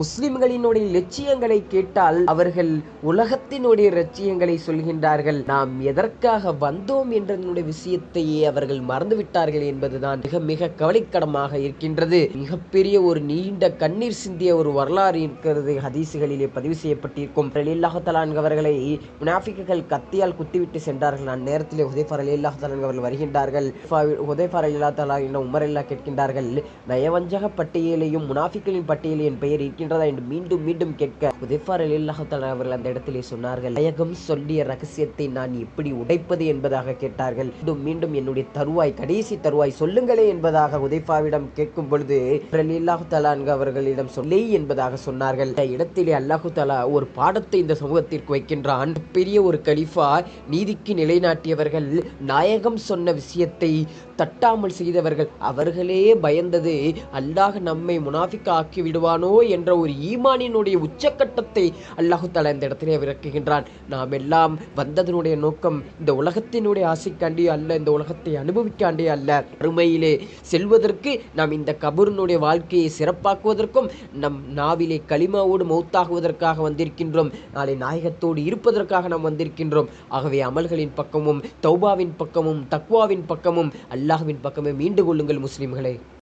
முஸ்லிம்களினுடைய லட்சியங்களை கேட்டால் அவர்கள் உலகத்தினுடைய லட்சியங்களை சொல்கின்றார்கள். நாம் எதற்காக வந்தோம் என்ற விஷயத்தையே அவர்கள் மறந்துவிட்டார்கள் என்பதுதான் மிக மிக கவலைக்கிடமாக இருக்கின்றது. மிகப்பெரிய ஒரு நீண்ட கண்ணீர் சிந்திய ஒரு வரலாறு இருக்கிறது. ஹதீசுகளிலே பதிவு செய்யப்பட்டிருக்கும். ரலியல்லாஹு தஆலா அவர்களை முனாஃபிக்குகள் கத்தியால் குத்திவிட்டு சென்றார்கள். அந்நேரத்திலே ஹுதைஃபா ரலியல்லாஹு தஆலா அவர்கள் வருகின்றார்கள். ஹுதைஃபா ரலியல்லாஹு தஆலா உமர் எல்லாம் கேட்கின்றார்கள், நயவஞ்சக பட்டியலையும் முனாஃபிக்குகளின் பட்டியலில் என் பெயர் இருக்கின்றதா என்று மீண்டும் மீண்டும் கேட்க ஹுதைஃபா ரலியல்லாஹு தஆலா அவர்கள் அந்த இடத்திலே சொன்னார்கள், நாயகம் சொல்லிய ரகசியத்தை நான் எப்படி உடைப்பது என்பதாக கேட்டார்கள். மீண்டும் மீண்டும் என்னுடைய தருவாய், கடைசி தருவாய் சொல்லுங்களே என்பதாக ஹுதைஃபாவிடம் கேட்கும் பொழுது ரலியல்லாஹு தஆலா அவர்களிடம் சொல்லே என்பதாக சொன்னார்கள். இந்த இடத்திலே அல்லாஹு தஆலா ஒரு பாடத்தை இந்த சமூகத்திற்கு வைக்கின்றான். பெரிய ஒரு கலீஃபா, நீதிக்கு நிலைநாட்டியவர்கள், நாயகம் சொன்ன விஷயத்தை தட்டாமல் செய்தவர்கள், அவர்களே பயந்தது அல்லாஹ் நம்மை முனாஃபிக் ஆக்கி விடுவானோ என்ற ஒரு ஈமானினுடைய உச்சக்கட்டத்தை அல்லாஹு தஆலா இந்த இடத்திலே விளக்குகின்றான். நாம் எல்லாம் வந்ததனுடைய நோக்கம் இந்த உலகத்தினுடைய ஆசைக்காண்டி அல்ல, இந்த உலகத்தை அனுபவிக்காண்டே அல்ல. அருமையிலே செல்வதற்கு, நாம் இந்த கபூரினுடைய வாழ்க்கையை சிறப்பாக்குவதற்கும், நம் நாவிலே கலிமாவோடு மௌத்தாகுவதற்காக வந்திருக்கின்றோம். நாளை நாயகத்தோடு இருப்பதற்காக நாம் வந்திருக்கின்றோம். ஆகவே அமல்களின் பக்கமும், தௌபாவின் பக்கமும், தக்வாவின் பக்கமும், அல்லாஹ்வின் பக்கமே மீண்டு கொள்ளுங்கள் முஸ்லிம்களே.